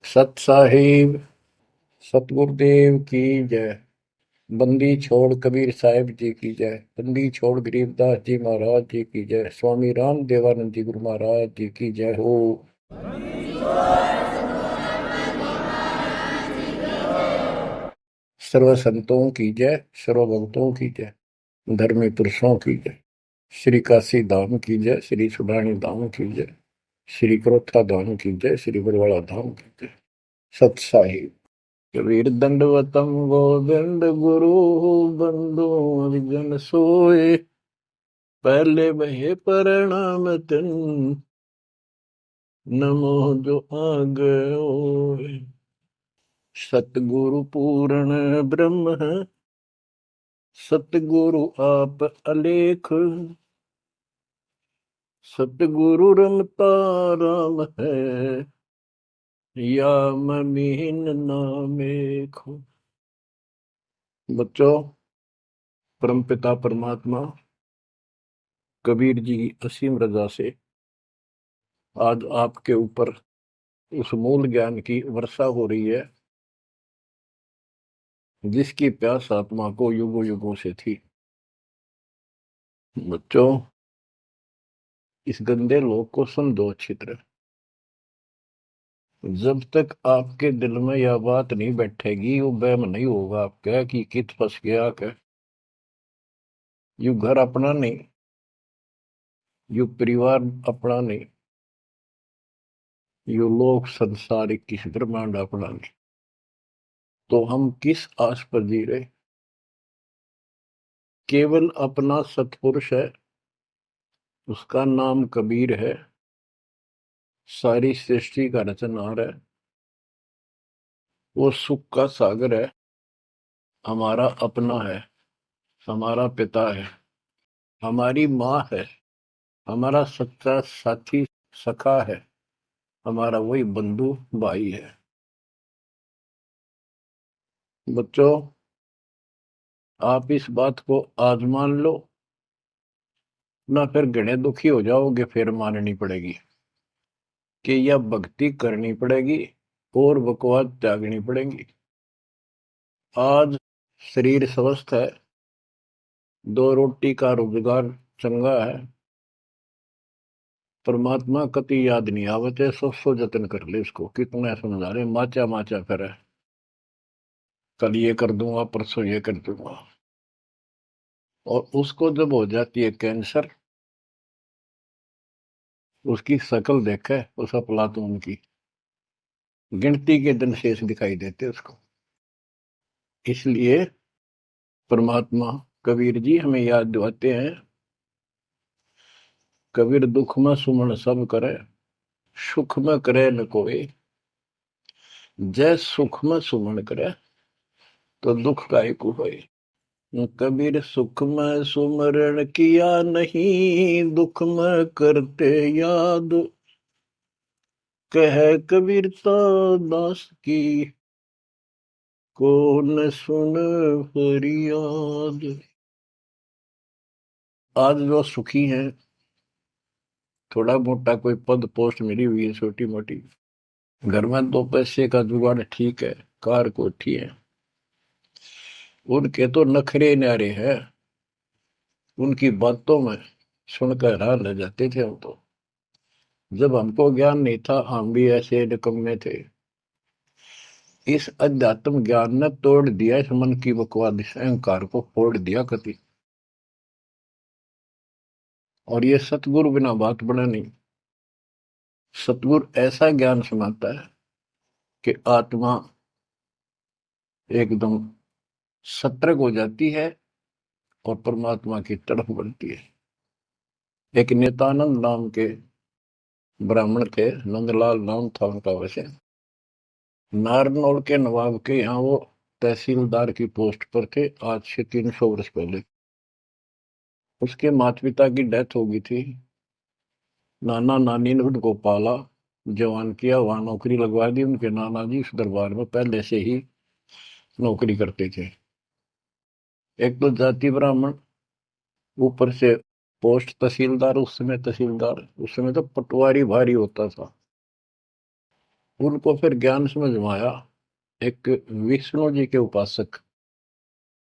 सत साहिब सतगुरुदेव की जय। बंदी छोड़ कबीर साहिब जी की जय। बंदी छोड़ गरीबदास जी महाराज जी की जय। स्वामी राम देवानंद जी गुरु महाराज जी की जय हो। सर्व संतों की जय, सर्व भक्तों की जय, धर्मी पुरुषों की जय। श्री काशी धाम की जय, श्री सुडानी धाम की जय, श्री क्रोथा धाम की जय, श्री बरवाड़ा धाम की जय। सत साहिब। कबीर दंडवतम गोविंद गुरु बंधु जन सोए। पहले वही प्रणाम तिन नमो जो आगे। सतगुरु पूर्ण ब्रह्म है, सतगुरु आप अलेख। सतगुरु रमता राम है, या ममीन नामेख। बच्चों, परमपिता परमात्मा कबीर जी की असीम रजा से आज आपके ऊपर उस मूल ज्ञान की वर्षा हो रही है जिसकी प्यास आत्मा को युगों युगों से थी। बच्चों, इस गंदे लोक को समझो अच्छी तरह। जब तक आपके दिल में यह बात नहीं बैठेगी, वो वहम नहीं होगा आपका कि कित फंस गया क्या। यू घर अपना नहीं, यू परिवार अपना नहीं, यू लोक संसारिक किस ब्रह्मांड अपना नहीं। तो हम किस आस पर जी रहे। केवल अपना सतपुरुष है, उसका नाम कबीर है, सारी सृष्टि का रचनहार है, वो सुख का सागर है, हमारा अपना है, हमारा पिता है, हमारी माँ है, हमारा सच्चा साथी सखा है, हमारा वही बंधु भाई है। बच्चों, आप इस बात को आज मान लो, ना फिर घणे दुखी हो जाओगे, फिर माननी पड़ेगी कि यह भक्ति करनी पड़ेगी और बकवास त्यागनी पड़ेगी। आज शरीर स्वस्थ है, दो रोटी का रोजगार चंगा है, परमात्मा कति याद नहीं आवते, सौ जतन कर ले इसको। कितना समझा रहे, माचा माचा करे, कल ये कर दूंगा, परसों ये कर दूंगा। और उसको जब हो जाती है कैंसर, उसकी शकल देखे उस अफलातून की, गिनती के दिन शेष दिखाई देते उसको। इसलिए परमात्मा कबीर जी हमें याद दिलाते हैं, कबीर दुख में सुमन सब करे, सुख में करे न कोई। जय सुख में सुमन करे, तो दुख काहे को होए। कबीर सुख में सुमरण किया नहीं, दुख में करते याद। कह कबीरता दास की, को न सुन फरियाद। आज जो सुखी हैं, थोड़ा मोटा कोई पद पोस्ट मिली हुई है छोटी मोटी, घर में दो पैसे का जुगाड़ ठीक है, कार कोठी है, उनके तो नखरे न्यारे हैं। उनकी बातों में सुनकर हैरान रह जाते थे हम तो। जब हमको ज्ञान नहीं था, हम भी ऐसे निकम्मे थे। इस अध्यात्म ज्ञान ने तोड़ दिया इस मन की बकवाद, इस अहंकार को फोड़ दिया कति। और ये सतगुरु बिना बात बने नहीं। सतगुरु ऐसा ज्ञान सुनाता है कि आत्मा एकदम सतर्क हो जाती है और परमात्मा की तड़प बनती है। एक नित्यानंद नाम के ब्राह्मण थे, नंदलाल नाम था उनका। वैसे नारनौल के नवाब के यहाँ वो तहसीलदार की पोस्ट पर थे, आज से 300 वर्ष पहले। उसके माता पिता की डेथ हो गई थी। नाना नानी ने उनको पाला, जवान किया, वहां नौकरी लगवा दी। उनके नाना जी उस दरबार में पहले से ही नौकरी करते थे। एक तो जाति ब्राह्मण, ऊपर से पोस्ट तहसीलदार। उस समय तहसीलदार, उस समय तो पटवारी भारी होता था। उनको फिर ज्ञान समझ में आया। एक विष्णु जी के उपासक,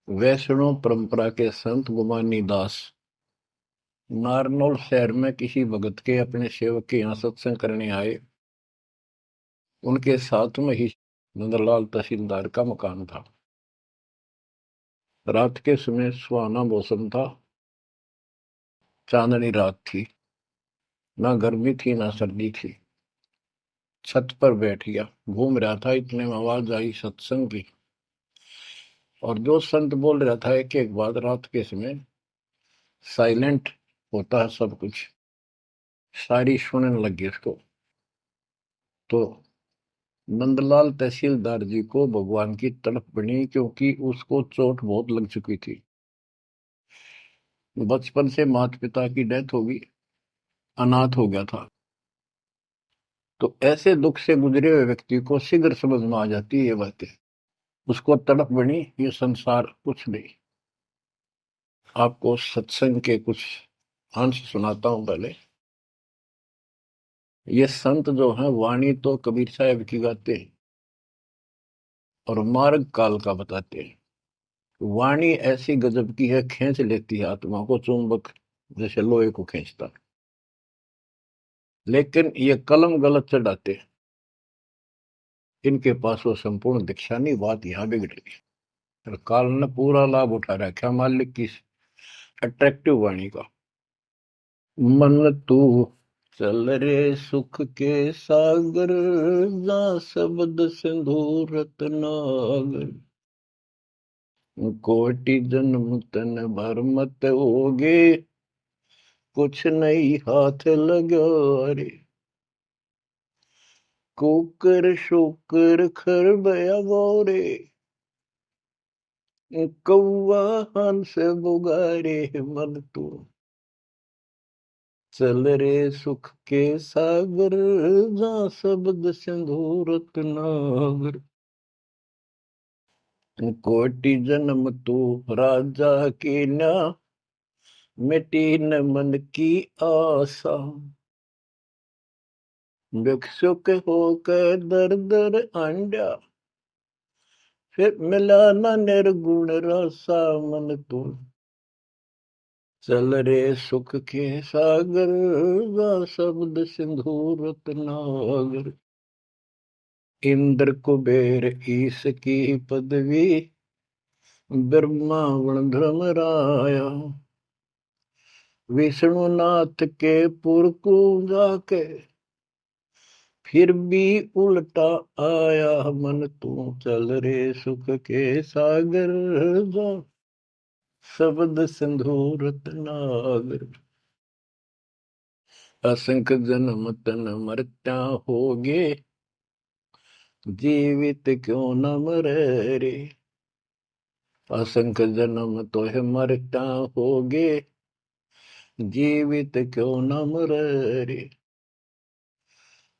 वैष्णव परंपरा के संत गुमानी दास नारनौल शहर में किसी भगत के अपने सेवक के यहाँ सत्संग करने आए। उनके साथ में ही नंदलाल तहसीलदार का मकान था। रात के समय सुहाना मौसम था, चांदनी रात थी, ना गर्मी थी ना सर्दी थी। छत पर बैठ गया, घूम रहा था, इतने में आवाज आई सत्संग की। और जो संत बोल रहा था एक एक बात, रात के समय साइलेंट होता है सब कुछ, सारी सुनने लगी उसको। तो नंदलाल तहसीलदार जी को भगवान की तड़प बनी, क्योंकि उसको चोट बहुत लग चुकी थी। बचपन से माता पिता की डेथ होगी, अनाथ हो गया था। तो ऐसे दुख से गुजरे हुए व्यक्ति को शीघ्र समझ में आ जाती है ये बातें। उसको तड़प बनी, ये संसार कुछ नहीं। आपको सत्संग के कुछ अंश सुनाता हूं पहले। ये संत जो हैं वाणी तो कबीर साहब की गाते हैं और मार्ग काल का बताते हैं। वाणी ऐसी गजब की है, खींच लेती है आत्मा को, चुंबक जैसे लोहे को खींचता। लेकिन ये कलम गलत चढ़ाते हैं, इनके पास वो संपूर्ण दीक्षा नहीं। बात यहां बिगड़ गई। और काल ने पूरा लाभ उठा रखा मालिक की अट्रैक्टिव वाणी का। मन तू चल रे सुख के सागर, जा शब्द सिंधु रत्नागर। कोटि जन्म तन भर मत होगे, कुछ नहीं हाथ लगा रे। कुकर शुकर खर बया गोरे, कौवा हंस बुगारे। मन तू चल रे सुख के सागर, जा शब्द सिंधु रत्नागर। कोटि जन्म तू राजा की ना, मिटी न मन की आशा। भिक्षुक होकर दर दर आंडा, फिर मिला न निर्गुण रसा। मन तू चल रे सुख के सागर, जा शब्द सिंधु रत्नागर। इंद्र कुबेर ईश की पदवी, ब्रह्मावण धर्मराया। विष्णुनाथ के पुर को जाके, फिर भी उल्टा आया। मन तू चल रे सुख के सागर, जा शब्द सिंधु रत्नागर। असंख्य जन्म तन मरत्या होगे, जीवित क्यों न मरे रे। असंख्य जन्म तो है मरता होगे, जीवित क्यों न मरे रे।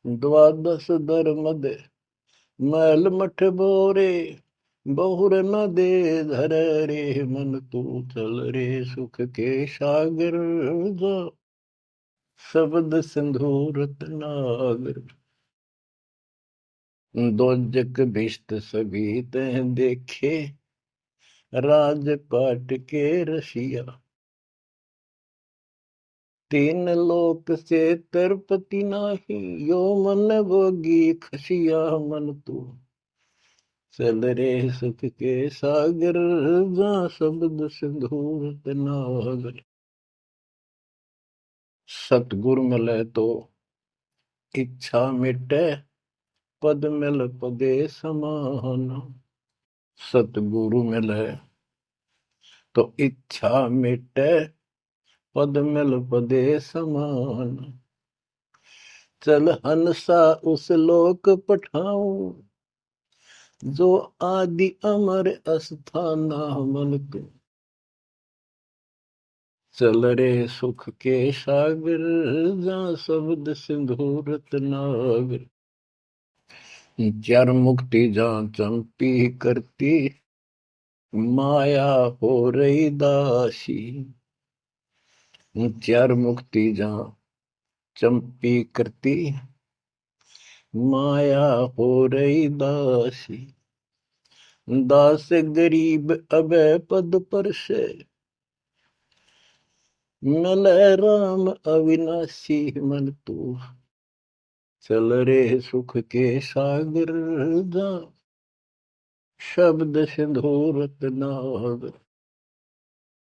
द्वादश धर्म दे मैल मठ बोरे, बहुर न दे धर रे। मन तू चल रे सुख के सागर, जा शब्द सिंधु रत्नागर। दोजक भिष्ट सभी तह देखे, राजपाट के रसिया। तीन लोक से तरपति नाही, यो मन भोगी खसिया। मन तू चल रे सुख के सागर, जा शब्द सिंधु रत्नागर। सतगुरु मिले तो इच्छा मिटे, पद मिल पदे समान। सतगुरु मिले तो इच्छा मिटे, पद मिल पदे समान। चल हंसा उस लोक पठाऊं, जो आदि अमर अस्थाना। मन तू चल रे सुख के सागर, जा शब्द सिंधु रत्नागर। चार मुक्ति जा चंपी करती, माया हो रही दासी। चार मुक्ति जा चंपी करती, माया हो रही दासी, दास गरीब अभय पद पर से, मिल राम अविनाशी मन तू, चल रे सुख के सागर जा, शब्द सिंधु रत्नागर।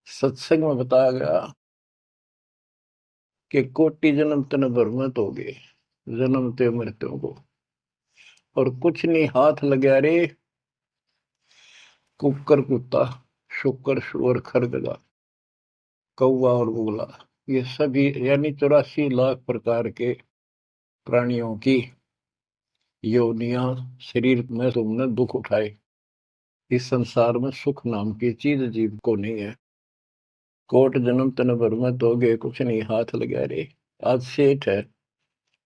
सत्संग में बताया गया कि कोटि जन्म तन भ्रमित हो गए, जन्मते मृत्यु को, और कुछ नहीं हाथ लगा रे, कुकर कुत्ता, शुक्र सुअर खरगदा, कौवा और उगला, ये सभी यानी 84 लाख प्रकार के प्राणियों की योनियां शरीर में तुमने दुख उठाए। इस संसार में सुख नाम की चीज जीव को नहीं है। कोट जन्म तन भ्रमित हो गए, कुछ नहीं हाथ लगा रे। आज सेठ है,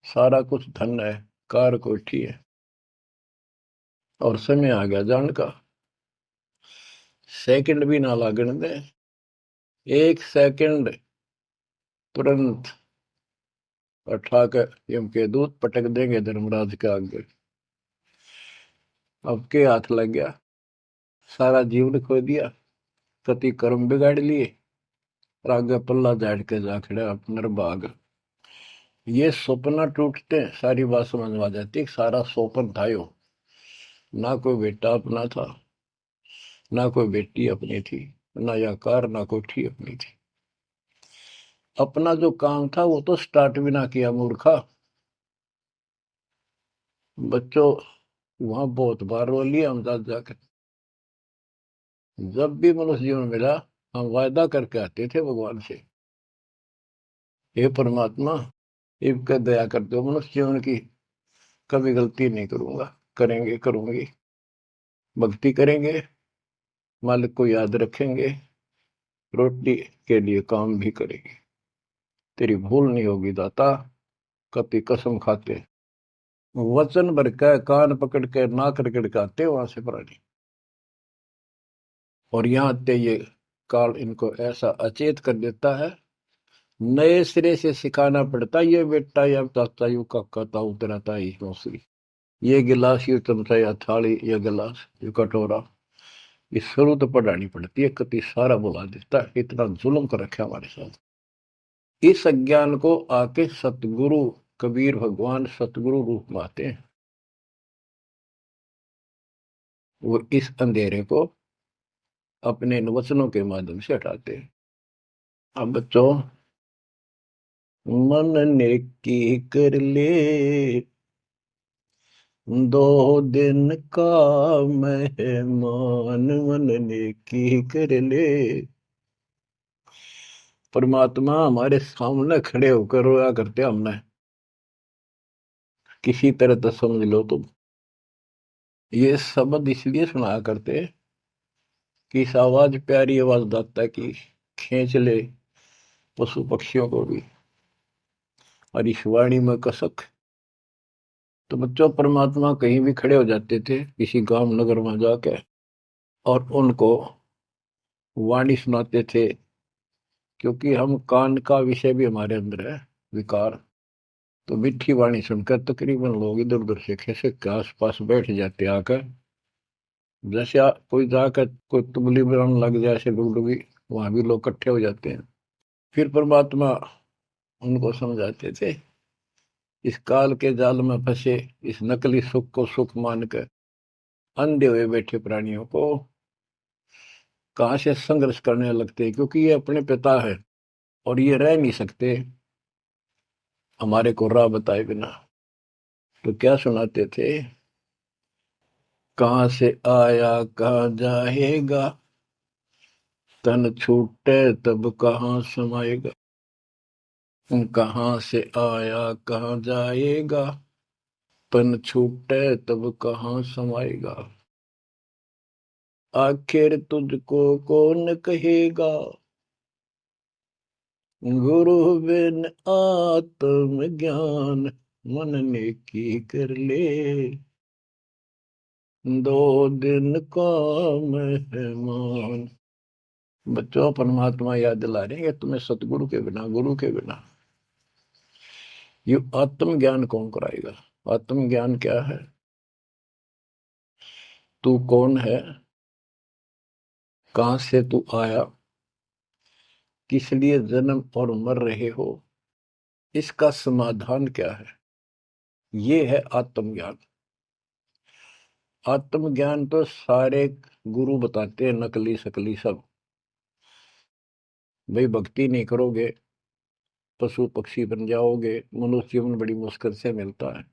सारा कुछ धन है, कार कोठी है, और समय आ गया जान का, सेकंड भी ना लागण दे, एक सेकंड तुरंत उठा कर यम के दूत पटक देंगे धर्मराज के आगे। अब के हाथ लग गया, सारा जीवन खो दिया, कति कर्म बिगाड़ लिए, और आगे पल्ला झाड़ के जा खड़ा नरभाग। ये सपना टूटते सारी बात समझ में आ जाती, सारा सोपन था यो, ना कोई बेटा अपना था, ना कोई बेटी अपनी थी, ना या कार, ना कोठी अपनी थी। अपना जो काम था वो तो स्टार्ट भी ना किया मूर्खा। बच्चों वहां बहुत बार रो लिया हम जाकर। जब भी मनुष्य जीवन मिला हम वायदा करके आते थे भगवान से, हे परमात्मा इब दया करते हो, मनुष्य जीवन की कभी गलती नहीं करूंगा, करेंगे करूंगी, भक्ति करेंगे, मालिक को याद रखेंगे, रोटी के लिए काम भी करेंगे, तेरी भूल नहीं होगी दाता, कति कसम खाते। वचन भर के कान पकड़ के नाक रगड़काते वहां से प्राणी, और यहाँ ते ये काल इनको ऐसा अचेत कर देता है, नए सिरे से सिखाना पड़ता, ये बेटा या चाचा यू काका ताऊ तेरा ताई मौसी, ये गिलास यू चमचा या थाली या गिलास यू कटोरा, ये शुरू तो पढ़ानी पड़ती है, कति सारा बुला देता है, इतना जुल्म कर रखा हमारे साथ। इस अज्ञान को आके सतगुरु कबीर भगवान सतगुरु रूप में आते हैं, वो इस अंधेरे को अपने इन वचनों के माध्यम से हटाते हैं। अब बच्चों, मन नेकी कर ले, 2 दिन का मेहमान, मन नेकी कर ले। परमात्मा हमारे सामने खड़े होकर रोया करते हमने, किसी तरह तो समझ लो तुम। ये शब्द इसलिए सुनाया करते कि इस आवाज प्यारी आवाज दाता की खींच ले पशु पक्षियों को भी, और इस वाणी में कसक। तो बच्चों परमात्मा कहीं भी खड़े हो जाते थे किसी गांव नगर में जाके, और उनको वाणी सुनाते थे, क्योंकि हम कान का विषय भी हमारे अंदर है विकार। तो मीठी वाणी सुनकर तकरीबन लोग इधर उधर से खिसक के आस पास बैठ जाते आकर, जैसे कोई जाकर कोई तुगली बनाने लग जाए ऐसे डुगडुगी, वहां भी लोग इकट्ठे हो जाते हैं। फिर परमात्मा उनको समझाते थे, इस काल के जाल में फंसे इस नकली सुख को सुख मानकर अंधे हुए बैठे प्राणियों को कहां से संघर्ष करने लगते हैं, क्योंकि ये अपने पिता है और ये रह नहीं सकते हमारे को राह बताए बिना। तो क्या सुनाते थे, कहां से आया कहां जाएगा, तन छूटे तब कहां समाएगा, कहां से आया कहां जाएगा, तन छूटे तब कहां समाएगा, आखिर तुझको कौन कहेगा, गुरु बिन आत्म ज्ञान, मन ने की कर ले, 2 दिन का मेहमान। बच्चों परमात्मा याद दिला रहे हैं तुम्हें सतगुरु के बिना, गुरु के बिना ये आत्म ज्ञान कौन कराएगा। आत्मज्ञान क्या है? तू कौन है, कहां से तू आया, किस लिए जन्म और मर रहे हो, इसका समाधान क्या है? ये है आत्मज्ञान। आत्मज्ञान तो सारे गुरु बताते हैं, नकली सकली सब। भाई भक्ति नहीं करोगे, पशु पक्षी बन जाओगे, मनुष्य जीवन बड़ी मुश्किल से मिलता है।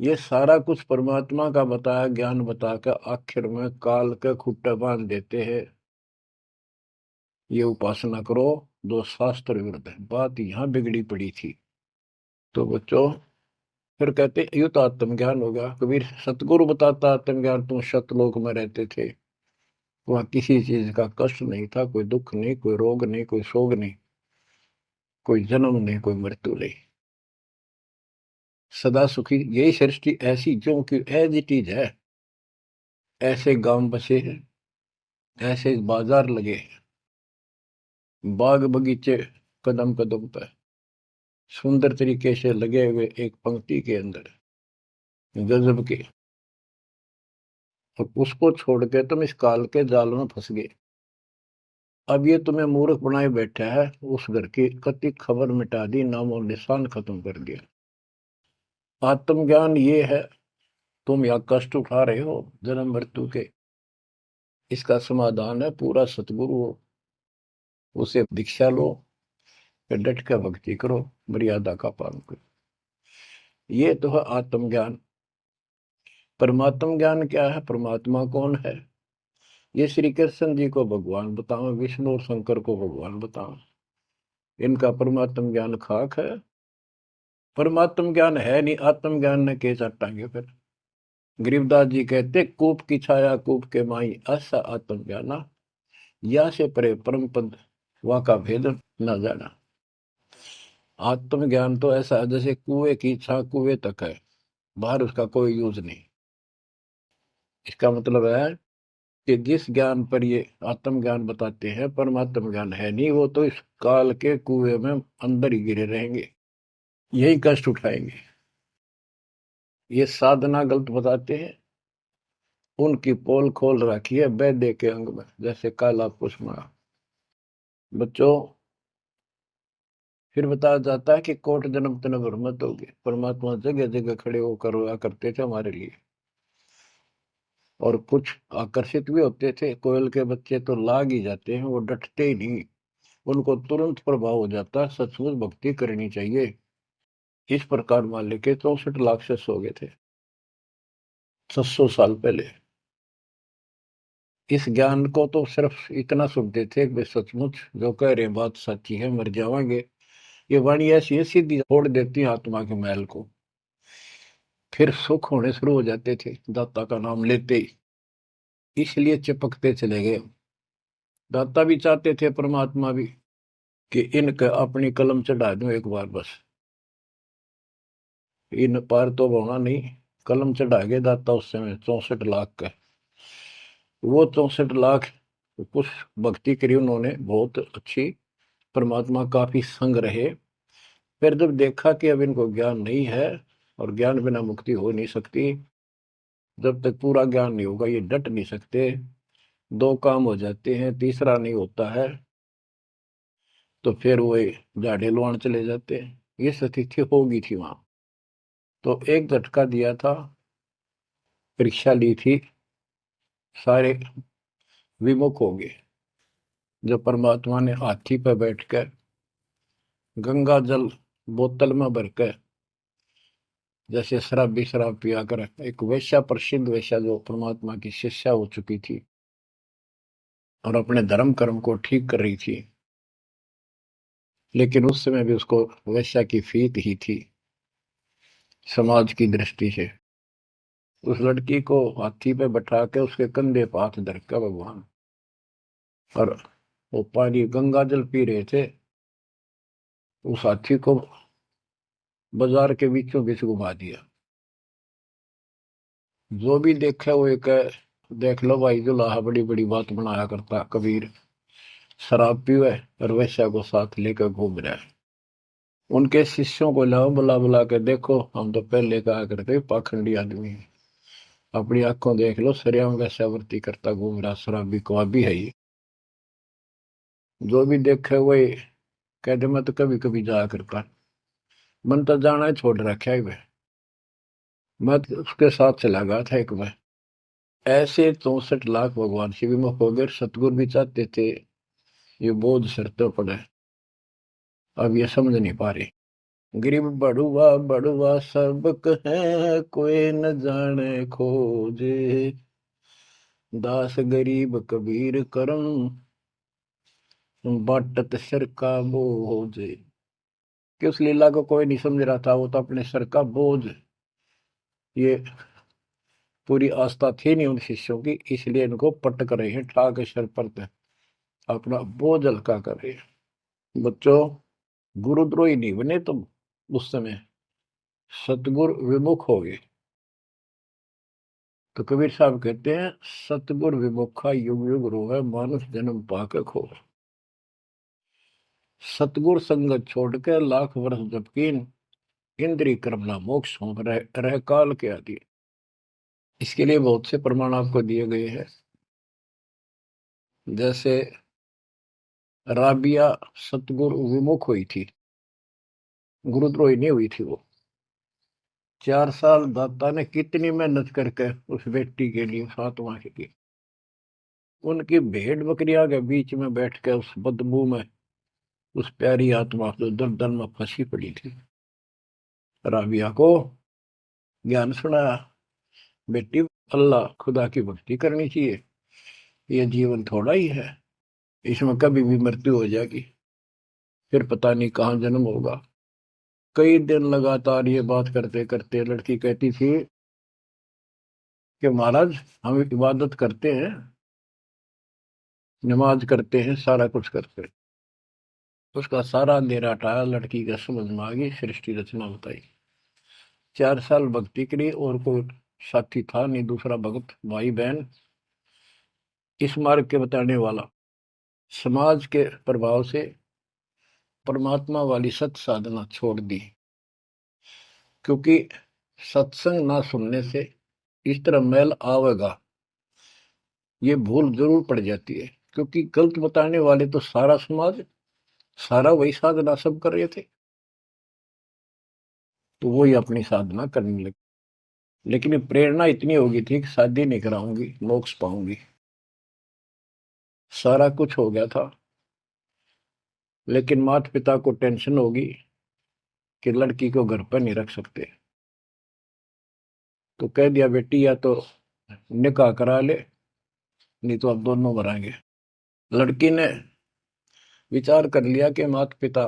ये सारा कुछ परमात्मा का बताया ज्ञान बताकर आखिर में काल के खुट्टे बांध देते हैं। ये उपासना करो, दो शास्त्र विरुद्ध है। बात यहां बिगड़ी पड़ी थी। तो बच्चों, फिर कहते ये तो आत्मज्ञान होगा। कबीर सतगुरु बताता आत्मज्ञान, तुम सतलोक में रहते थे, वहां किसी चीज का कष्ट नहीं था, कोई दुख नहीं, कोई रोग नहीं, कोई शोक नहीं, कोई जन्म नहीं, कोई मृत्यु नहीं, सदा सुखी। यही सृष्टि ऐसी जो कि एज इट इज है। ऐसे गांव बसे हैं, ऐसे बाजार लगे हैं, बाग बगीचे कदम कदम पर सुंदर तरीके से लगे हुए एक पंक्ति के अंदर, गजब के। और उसको छोड़ के तुम इस काल के जाल में फंस गए। अब ये तुम्हें मूर्ख बनाए बैठा है, उस घर की कति खबर मिटा दी, नामो निशान खत्म कर दिया। आत्मज्ञान ये है, तुम या कष्ट उठा रहे हो जन्म मृत्यु के, इसका समाधान है पूरा सतगुरु हो, उसे दीक्षा लो, फिर डट कर भक्ति करो, मर्यादा का पालन करो। ये तो है आत्मज्ञान। परमात्म ज्ञान क्या है, परमात्मा कौन है, ये श्री कृष्ण जी को भगवान बताओ, विष्णु और शंकर को भगवान बताओ। इनका परमात्म ज्ञान खाक है। परमात्म ज्ञान है नहीं, आत्म ज्ञान ने के चाटांगे फिर। गरीबदास जी कहते, कूप की छाया कूप के माई, ऐसा आत्म ज्ञाना, या से परे परम पद वहां का भेद न जाना। आत्म ज्ञान तो ऐसा है जैसे कुएं की छा कुएं तक है, बाहर उसका कोई यूज नहीं। इसका मतलब है कि जिस ज्ञान पर ये आत्म ज्ञान बताते हैं, परमात्म ज्ञान है नहीं, वो तो इस काल के कुएं में अंदर ही गिरे रहेंगे, यही कष्ट उठाएंगे। ये साधना गलत बताते हैं, उनकी पोल खोल रखी है वैद्य के अंग में, जैसे काला पुष्मा। बच्चों, फिर बताया जाता है कि कोट जन्म तन भ्रमत हो गए, परमात्मा जगह जगह खड़े होकर रोया करते थे हमारे लिए। और कुछ आकर्षित भी होते थे, कोयल के बच्चे तो लाग ही जाते हैं, वो डटते ही नहीं, उनको तुरंत प्रभाव हो जाता है, सचमुच भक्ति करनी चाहिए। इस प्रकार मान लेके 64 लाख से सो गए थे 700 साल पहले। इस ज्ञान को तो सिर्फ इतना सुनते थे कि सचमुच जो कह रहे हैं बात सच्ची है, मर जावांगे। ये वाणी ऐसी है, सीधी फोड़ देती है आत्मा के मैल को। फिर सुख होने शुरू हो जाते थे दाता का नाम लेते ही, इसलिए चिपकते चले गए। दाता भी चाहते थे, परमात्मा भी, कि इनका अपनी कलम चढ़ा दूं एक बार बस, इन पार तो होना नहीं। कलम चढ़ा गए दाता उस समय 64 लाख का। वो 64 लाख कुछ भक्ति करी उन्होंने, बहुत अच्छी, परमात्मा काफी संग रहे। फिर जब देखा कि अब इनको ज्ञान नहीं है, और ज्ञान बिना मुक्ति हो नहीं सकती, जब तक पूरा ज्ञान नहीं होगा ये डट नहीं सकते, दो काम हो जाते हैं, तीसरा नहीं होता है, तो फिर वो झाड़े लुआन चले जाते हैं। ये स्थिति होगी थी वहां। तो एक झटका दिया था, परीक्षा ली थी, सारे विमुख हो गए। जब परमात्मा ने हाथी पर बैठकर गंगा जल बोतल में भरकर, जैसे शराबी शराब पिया कर, एक वैश्या, प्रसिद्ध वैश्या जो परमात्मा की शिष्या हो चुकी थी और अपने धर्म कर्म को ठीक कर रही थी, लेकिन उस समय भी उसको वैश्या की फीत ही थी समाज की दृष्टि से। उस लड़की को हाथी पे बैठा के उसके कंधे पर हाथ धर कर भगवान, और वो पानी गंगा जल पी रहे थे, उस हाथी को बाजार के बीचों बीच घुमा दिया। जो भी देखा वो एक, देख लो भाई जुलाहा बड़ी बड़ी बात बनाया करता कबीर, शराब पीवे और वैश्या को साथ लेकर घूम रहा है। उनके शिष्यों को लाओ, बुला बुला के देखो, हम तो पहले कहा करते पाखंडी आदमी है, अपनी आंखों देख लो, सरियाओं वैसा वर्ती करता घूम रहा, शराबी कवाबी है ये। जो भी देखे वही कहते, मैं तो कभी कभी जाया करता, मन तो जाना ही छोड़ रखा है वे। मैं तो उसके साथ चला गया था एक बार। ऐसे 64 लाख भगवान से विमुख हो गए। सतगुरु भी चाहते थे ये बोझ सिर तो पड़े, अब ये समझ नहीं पा रहे। गरीब बड़ुआ बड़ुआ सबक है, कोई न जाने खोजे, दास गरीब कबीर करम, बाटत सिर का बोझ। कि उस लीला को कोई नहीं समझ रहा था, वो तो अपने सर का बोझ, ये पूरी आस्था थी नहीं उन शिष्यों की, इसलिए इनको पटक रहे हैं, ठा के सर पर पे अपना बोझ हल्का कर रहे हैं। बच्चों, गुरुद्रोही नहीं बने तुम उस समय, सतगुरु विमुख हो गए। तो कबीर साहब कहते हैं, सतगुरु विमुखा युग युग रोवे, मानुष जन्म पाके खो। सतगुरु संगत छोड़ के लाख वर्ष जबकीन, इंद्रिय कर्मना मोक्ष हो रह काल के आदि। इसके लिए बहुत से प्रमाण आपको दिए गए हैं। जैसे राबिया सतगुरु विमुख हुई थी, गुरुद्रोही नहीं हुई थी वो। 4 साल दाता ने कितनी मेहनत करके उस बेटी के लिए, फातिमा के लिए, उनकी भेड़ बकरियां के बीच में बैठ के उस बदबू में उस प्यारी आत्मा जो दलदल में फंसी पड़ी थी, राबिया को ज्ञान सुनाया, बेटी अल्लाह खुदा की भक्ति करनी चाहिए, ये जीवन थोड़ा ही है, इसमें कभी भी मृत्यु हो जाएगी, फिर पता नहीं कहाँ जन्म होगा। कई दिन लगातार ये बात करते करते लड़की कहती थी कि महाराज, हम इबादत करते हैं, नमाज करते हैं, सारा कुछ करते हैं। उसका सारा अंधेरा हटाया, लड़की का समझ में आ गई, सृष्टि रचना बताई। 4 साल भक्ति करी, और कोई साथी था नहीं, दूसरा भक्त भाई बहन, इस मार्ग के बताने वाला। समाज के प्रभाव से परमात्मा वाली सत साधना छोड़ दी, क्योंकि सत्संग ना सुनने से इस तरह मैल आवेगा, ये भूल जरूर पड़ जाती है, क्योंकि गलत बताने वाले तो सारा समाज, सारा वही साधना सब कर रहे थे, तो वही अपनी साधना करने लगे। लेकिन प्रेरणा इतनी होगी थी कि शादी नहीं कराऊंगी, मोक्ष पाऊंगी, सारा कुछ हो गया था। लेकिन माता पिता को टेंशन होगी कि लड़की को घर पर नहीं रख सकते, तो कह दिया बेटी या तो निकाह करा ले, नहीं तो अब दोनों मराएंगे। लड़की ने विचार कर लिया कि माता पिता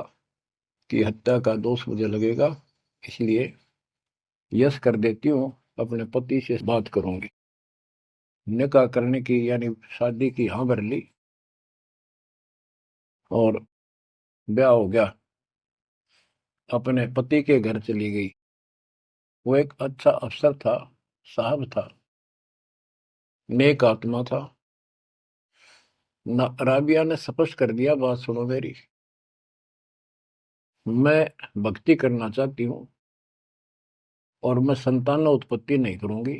की हत्या का दोष मुझे लगेगा, इसलिए यस कर देती हूँ, अपने पति से बात करूंगी। निकाह करने की यानी शादी की हाँ भर ली, और ब्याह हो गया, अपने पति के घर चली गई। वो एक अच्छा अफसर था, साहब था, नेक आत्मा था। राबिया ने स्पष्ट कर दिया, बात सुनो मेरी, मैं भक्ति करना चाहती हूँ और मैं संतान उत्पत्ति नहीं करूंगी,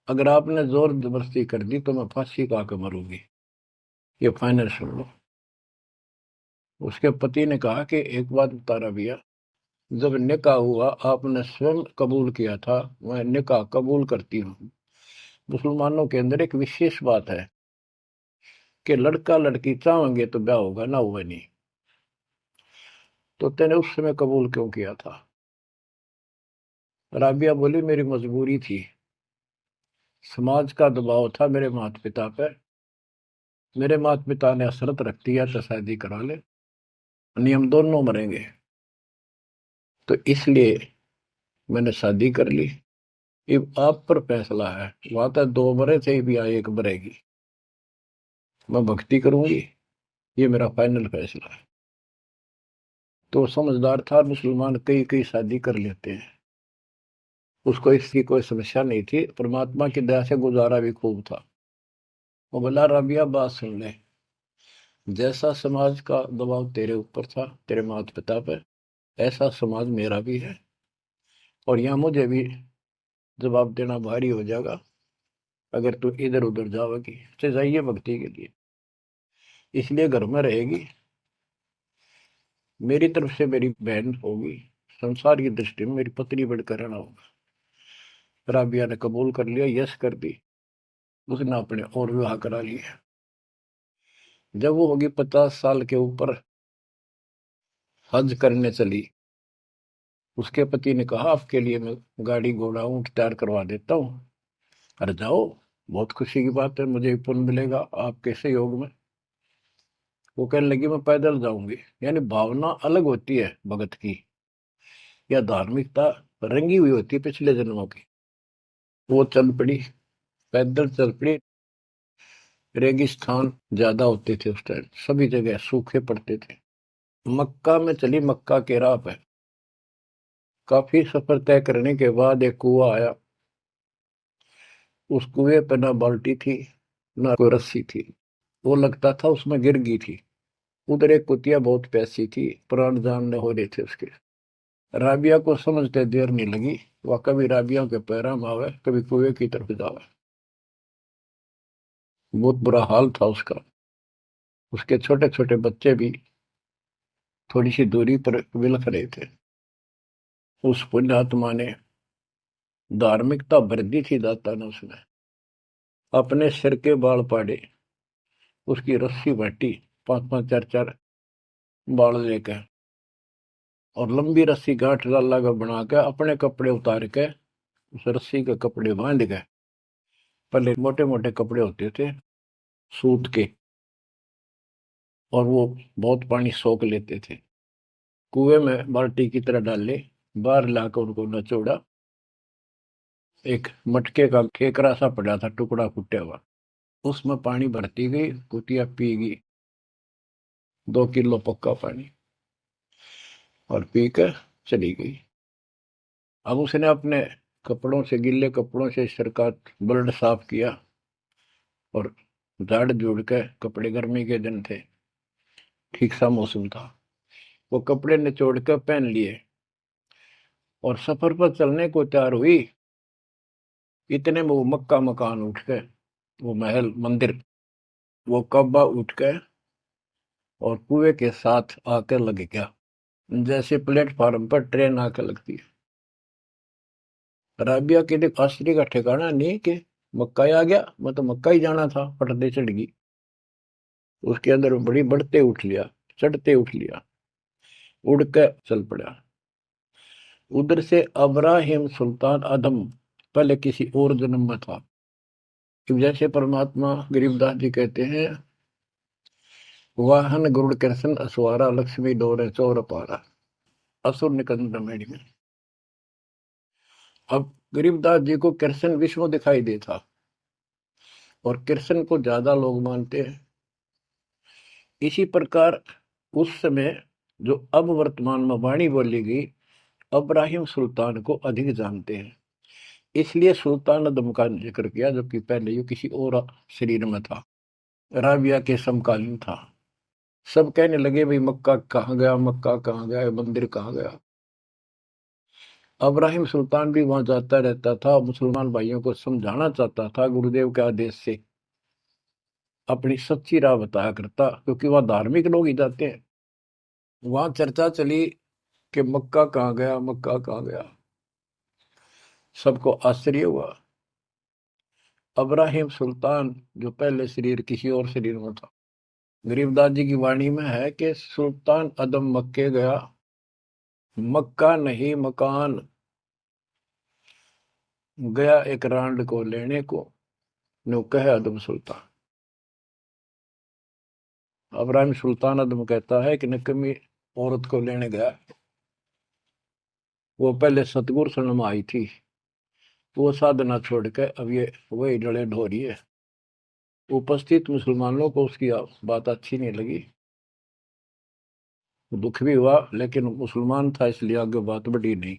अगर आपने जोर जबरदस्ती कर दी तो मैं फांसी का के मरूंगी, ये फाइनल सुन लो। उसके पति ने कहा कि एक बात बता राबिया, जब निकाह हुआ आपने स्वयं कबूल किया था, मैं निकाह कबूल करती हूँ। मुसलमानों के अंदर एक विशेष बात है कि लड़का लड़की चाहेंगे तो ब्याह होगा, ना हुआ नहीं, तो तेने उस समय कबूल क्यों किया था? राबिया बोली, मेरी मजबूरी थी, समाज का दबाव था मेरे माता पिता पर, मेरे माता पिता ने शर्त रख दिया तो शादी करा ले, नियम दोनों मरेंगे, तो इसलिए मैंने शादी कर ली। ये आप पर फैसला है, वहां तक 2 मरे थे भी, आई एक मरेगी, मैं भक्ति करूंगी, ये मेरा फाइनल फैसला है। तो समझदार था मुसलमान, कई कई शादी कर लेते हैं, उसको इसकी कोई समस्या नहीं थी, परमात्मा की दया से गुजारा भी खूब था। वो बोला, राबिया बात सुन ले, जैसा समाज का दबाव तेरे ऊपर था, तेरे माता पिता पर, ऐसा समाज मेरा भी है और यहाँ मुझे भी जवाब देना भारी हो जाएगा अगर तू इधर उधर जाओगी। तो जाइए भक्ति के लिए, इसलिए घर में रहेगी, मेरी तरफ से मेरी बहन होगी, संसार की दृष्टि में मेरी पत्नी बढ़कर रहना होगा। राबिया ने कबूल कर लिया, यस कर दी। उसने अपने और विवाह करा लिया। जब वो होगी 50 साल के ऊपर, हज करने चली। उसके पति ने कहा आपके लिए मैं गाड़ी घोड़ा ऊंट तैयार करवा देता हूँ, अरे जाओ, बहुत खुशी की बात है, मुझे भी पुण्य मिलेगा आपके सहयोग में। वो कहने लगी मैं पैदल जाऊंगी। यानी भावना अलग होती है भगत की, या धार्मिकता रंगी हुई होती है पिछले जन्मों की। वो चल पड़ी, पैदल चल पड़ी। रेगिस्तान ज्यादा होते थे उस टाइम, सभी जगह सूखे पड़ते थे। मक्का में चली, मक्का के राह पे काफी सफर तय करने के बाद एक कुआं आया। उस कुएं पे ना बाल्टी थी ना कोई रस्सी थी, वो लगता था उसमें गिर गई थी। उधर एक कुतिया बहुत प्यासी थी, प्राण जानने हो रहे थे उसके। राबिया को समझते देर नहीं लगी, वह कभी राबिया के पैरा में आवे, कभी कुएं की तरफ जावे। बहुत बुरा हाल था उसका। उसके छोटे छोटे बच्चे भी थोड़ी सी दूरी पर बिलख रहे थे। उस पुण्यात्मा ने धार्मिकता भर दी थी दाता ने। उसने अपने सिर के बाल पाड़े, उसकी रस्सी बांटी, 5-5 4-4 बाल लेकर, और लंबी रस्सी गांठ डाला का बना के अपने कपड़े उतार के उस रस्सी के कपड़े बांध गए। पहले मोटे मोटे कपड़े होते थे सूत के, और वो बहुत पानी सोख लेते थे। कुएं में बाल्टी की तरह डाले, बाहर लाकर उनको नचोड़ा। एक मटके का केकरा सा पड़ा था, टुकड़ा फूटा हुआ, उसमें पानी भरती गई, कुतिया पी गई 2 किलो पक्का पानी, और पी कर चली गई। अब उसने अपने कपड़ों से, गिल्ले कपड़ों से सिर का ब्लड साफ किया, और झाड़ झूड़ के कपड़े, गर्मी के दिन थे, ठीक सा मौसम था, वो कपड़े निचोड़ कर पहन लिए और सफर पर चलने को तैयार हुई। इतने में वो मक्का मकान उठ गए, वो महल मंदिर, वो कब्बा उठ गए और कुएं के साथ आकर लग गया, जैसे प्लेटफार्म पर ट्रेन आकर लगती है। राबिया के लिए आश्चर्य का ठिकाना नहीं कि मक्का ही आ गया, मैं तो मक्का ही जाना था, पटदे चढ़ गई। उसके अंदर बड़ी बढ़ते उठ लिया, चढ़ते उठ लिया, उड़ के चल पड़ा। उधर से अब्राहिम सुल्तान आदम पहले किसी और जन्म में था। जैसे परमात्मा गरीबदास जी कहते हैं, वाहन गुरुड़ कृष्ण असवारा, लक्ष्मी डोरे चोर पारा, असुर निकंद मेड़ी में। अब गरीबदास जी को कृष्ण विष्णु दिखाई देता, और कृष्ण को ज्यादा लोग मानते हैं। इसी प्रकार उस समय जो अब वर्तमान में वाणी बोली गई, अब्राहिम सुल्तान को अधिक जानते हैं, इसलिए सुल्तान अदम का जिक्र किया, जबकि पहले ये किसी और शरीर में था, राबिया के समकालीन था। सब कहने लगे भाई मक्का कहाँ गया, मक्का कहाँ गया, मंदिर कहाँ गया। अब्राहिम सुल्तान भी वहां जाता रहता था, मुसलमान भाइयों को समझाना चाहता था, गुरुदेव के आदेश से अपनी सच्ची राह बताया करता, क्योंकि वह धार्मिक लोग ही जाते हैं। वहां चर्चा चली कि मक्का कहाँ गया, मक्का कहाँ गया। सबको आश्चर्य हुआ। अब्राहिम सुल्तान जो पहले शरीर किसी और शरीर में था, गरीबदास जी की वाणी में है कि सुल्तान अदम मक्के गया, मक्का नहीं मकान गया, एक रांड को लेने को, नो कहे अदम सुल्तान। अब्राहिम सुल्तान अदम कहता है कि नकमी औरत को लेने गया, वो पहले सतगुरु शरण में आई थी, वो साधना छोड़ के अब ये वही डले ढोरी है। उपस्थित मुसलमानों को उसकी बात अच्छी नहीं लगी, दुख भी हुआ, लेकिन मुसलमान था इसलिए आगे बात बढ़ी नहीं।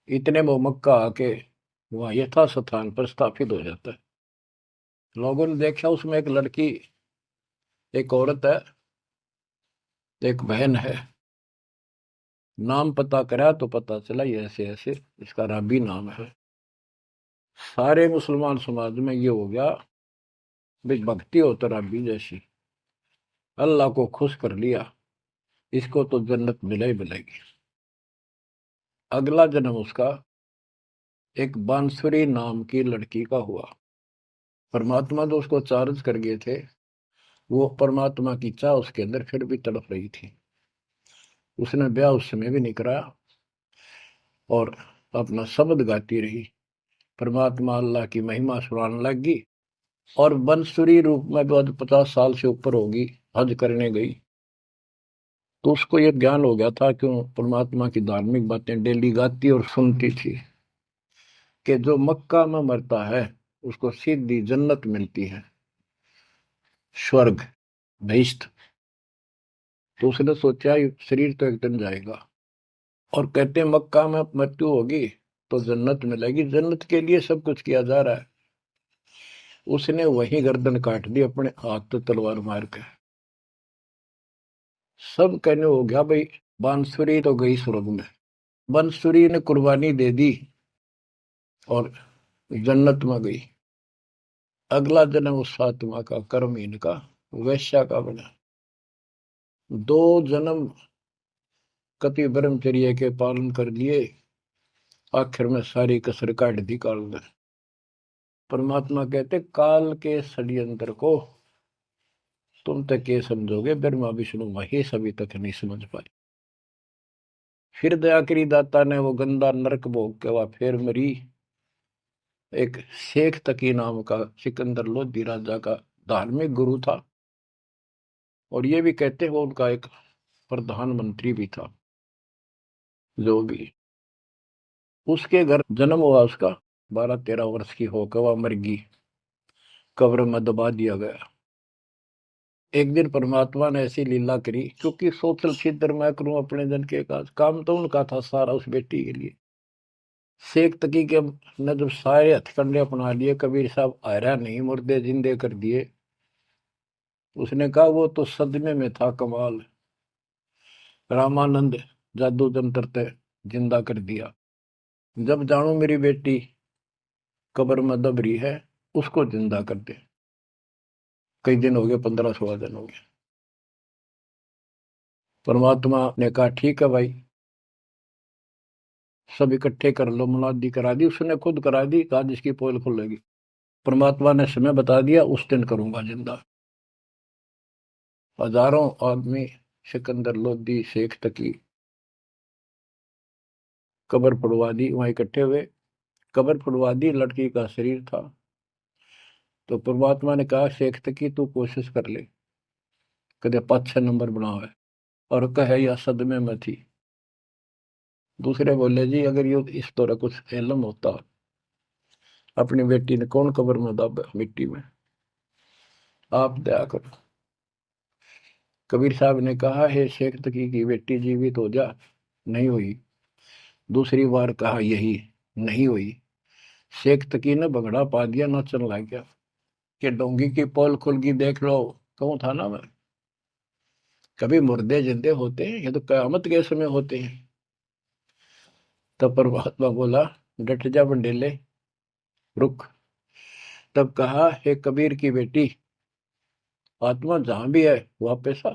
इतने वो मक्का आके वहां यथा स्थान पर स्थापित हो जाता है। लोगों ने देखा उसमें एक लड़की, एक औरत है, एक बहन है, नाम पता करा तो पता चला ये ऐसे ऐसे इसका राबी नाम है। सारे मुसलमान समाज में ये हो गया भाई, भक्ति हो तो राबी जैसी, अल्लाह को खुश कर लिया, इसको तो जन्नत मिले ही मिलेगी। अगला जन्म उसका एक बांसुरी नाम की लड़की का हुआ। परमात्मा जो उसको चार्ज कर गए थे, वो परमात्मा की चाह उसके अंदर फिर भी तड़प रही थी। उसने ब्याह उस समय भी नहीं कराया और अपना शब्द गाती रही, परमात्मा अल्लाह की महिमा सुनाने लगी। और बंसुरी रूप में भी 50 साल से ऊपर होगी, हज करने गई। तो उसको ये ज्ञान हो गया था, क्यों परमात्मा की धार्मिक बातें डेली गाती और सुनती थी, कि जो मक्का में मरता है उसको सीधी जन्नत मिलती है, स्वर्ग, बहिश्त। तो उसने सोचा ये शरीर तो एक दिन जाएगा, और कहते हैं मक्का में मृत्यु होगी तो जन्नत मिलेगी, जन्नत के लिए सब कुछ किया जा रहा है। उसने वही गर्दन काट दी अपने हाथ तो तलवार मार के। सब कहने हो गया भाई, बांसुरी तो गई स्वर्ग में, बांसुरी ने कुर्बानी दे दी और जन्नत में गई। अगला जन्म उस फातिमा का कर्महीन का, वैश्या का बना। 2 जन्म कति ब्रह्मचर्य के पालन कर लिए, आखिर में सारी कसर काट दी काल ने। परमात्मा कहते काल के षड्यंत्र को तुम तक ये समझोगे, ब्रह्मा विष्णु महेश अभी तक नहीं समझ पाए। फिर दया करी दाता ने, वो गंदा नरक भोग के वह फिर मरी। एक शेख तकी नाम का सिकंदर लोधी राजा का धार्मिक गुरु था, और ये भी कहते हैं वो उनका एक प्रधानमंत्री भी था। जो भी उसके घर जन्म हुआ, उसका 12-13 वर्ष की होकर वह मर गई, कब्र में दबा दिया गया। एक दिन परमात्मा ने ऐसी लीला करी, क्योंकि सोचल छिद्र मैं करूं अपने जन के काम तो उनका था सारा उस बेटी के लिए। शेख तकी के ने जब सारे हथकंडे अपना लिए, कबीर साहब आयरा नहीं, मुर्दे जिंदे कर दिए। उसने कहा वो तो सदमे में था, कमाल, रामानंद जादू जंतर ते जिंदा कर दिया। जब जानू मेरी बेटी कब्र में दब रही है, उसको जिंदा कर दे। कई दिन हो गए, 15-16 दिन हो गए। परमात्मा ने कहा ठीक है भाई, सब इकट्ठे कर लो। मुनादी करा दी, उसने खुद करा दी, कहा जिसकी पोल खुलेगी। परमात्मा ने समय बता दिया, उस दिन करूंगा जिंदा। हजारों आदमी सिकंदर लोधी शेख तकी कब्र फुड़वा दी, वहां इकट्ठे हुए। कब्र फुड़वा दी, लड़की का शरीर था। तो परमात्मा ने कहा शेख तकी तू कोशिश कर ले, कदे 5-6 नंबर बनावे, और कहे या सदमे में थी। दूसरे बोले जी अगर ये इस तरह कुछ इल्म होता, अपनी बेटी ने कौन कब्र में दब मिट्टी में, आप दया करो। कबीर साहब ने कहा हे शेख तकी की बेटी जीवित हो जा, नहीं हुई। दूसरी बार कहा यही, नहीं हुई। शेख तकी ने भगड़ा पा दिया, नाचन लग गया कि डोंगी की पोल खुल गई, देख लो। कहूं था ना मैं, कभी मुर्दे जिंदे होते हैं, ये तो कयामत के समय होते हैं। तब परमात्मा बोला डट जा बंडेले, रुक। तब कहा हे कबीर की बेटी, आत्मा जहां भी है वापस आ,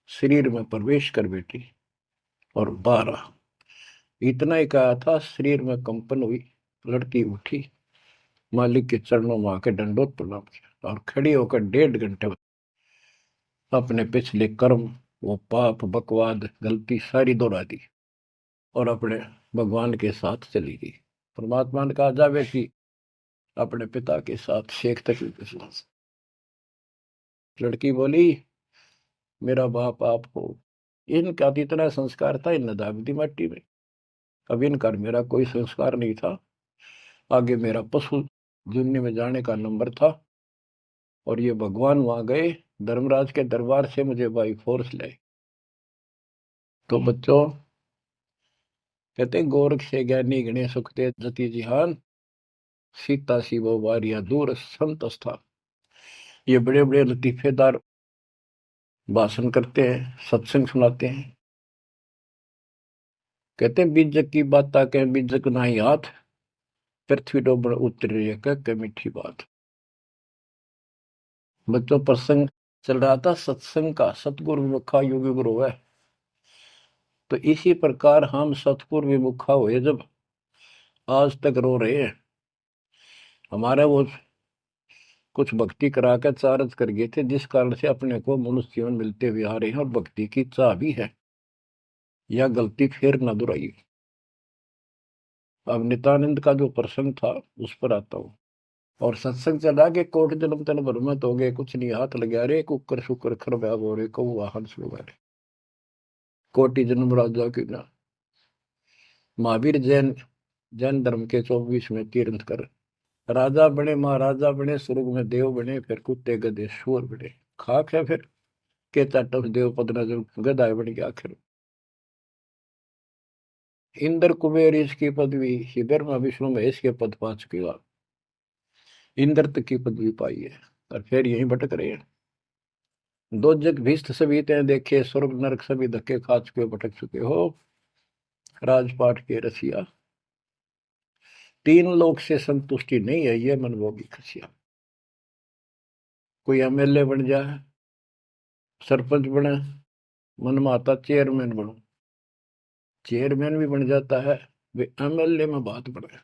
शरीर में प्रवेश कर बेटी, और बाहर आ। इतना ही कहा था, शरीर में कंपन हुई, लड़की उठी, मालिक के चरणों में आके दंडोत प्रणाम किया, और खड़ी होकर 1.5 घंटे अपने पिछले कर्म, वो पाप बकवाद गलती सारी दोहरा दी, और अपने भगवान के साथ चली गई। परमात्मा ने कहा जा बेटी, अपने पिता के साथ, शेख तकी के साथ। लड़की बोली मेरा बाप आप हो। इनका तो इतना संस्कार था, इन दाब दी माटी में। अब इनका मेरा कोई संस्कार नहीं था, आगे मेरा पशु जुन्नी में जाने का नंबर था, और ये भगवान वहां गए, धर्मराज के दरबार से मुझे बाई फोर्स लाए। तो बच्चों कहते गोरख से ज्ञानी गणे सुखते जति जिहान, सीता सी वो वारिया दूर संत स्थान। ये बड़े बड़े लतीफेदार भाषण करते हैं, सत्संग सुनाते हैं, कहते बीजक की बात कह बीजक नहीं हाथ, पृथ्वी डोबड़ उतरी है कह मीठी बात। बच्चों प्रसंग चल रहा था सत्संग का, सतगुरु विमुखा योगी गुरु है। तो इसी प्रकार हम सतगुरु विमुखा हुए जब आज तक रो रहे हैं। हमारा वो कुछ भक्ति करा कर चार्ज कर गए थे, जिस कारण से अपने को मनुष्य जीवन मिलते हुए आ रहे हैं और भक्ति की चाह भी है। यह गलती फिर न दोहराई। अब नित्यानंद का जो प्रसंग था उस पर आता हूँ। और सत्संग चला के कोट जन्म तन भ्रमत हो गए, कुछ नहीं हाथ लगा रे, कुकर शुकर खरब्याब हो रे, कौ वाहन सुगारे, कोटि जन्म राजा की ना। महावीर जैन जैन धर्म के 24 में तीर्थ कर, राजा बने, महाराजा बने, स्वर्ग में देव बने, फिर कुत्ते गधे शोर बने। खाक है फिर के चाटव देव पद नजर गदाय बन गया आखिर। इंद्र कुबेर इसकी पदवी, ब्रह्मा विष्णु महेश के पद पा चुके हो आप, इंद्र तक की पदवी पाई है और फिर यहीं भटक रहे हैं। दो जग भीष्ट सभी तय देखे, स्वर्ग नरक सभी धक्के खा चुके हो, भटक चुके हो। राजपाट के रसिया, तीन लोक से संतुष्टि नहीं है, ये मनभोगी खसिया। कोई एमएलए बन जाए, सरपंच बने, मन में आता चेयरमैन बनो, चेयरमैन भी बन जाता है, वे एमएलए में बात बने।